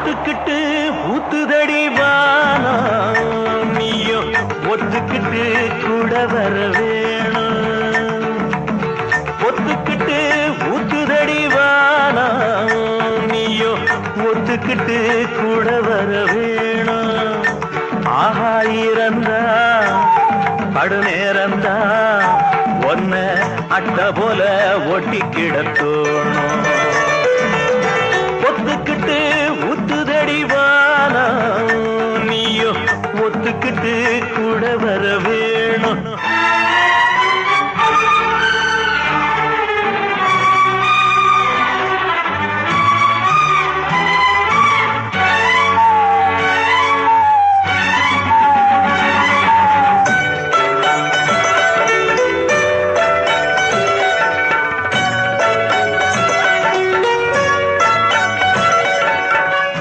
பொத்துக்கிட்டு ஊத்துதடி வானம் நீயோ ஒத்துக்கிட்டு கூட வர வேணும். பொத்துக்கிட்டு ஊத்துதடி வானம் நீயோ ஒத்துக்கிட்டு கூட வர வேணும். ஆஹா இறந்தா படுநேரந்தா ஒன்ன அட்ட போல ஒட்டி கிடத்தோணும்.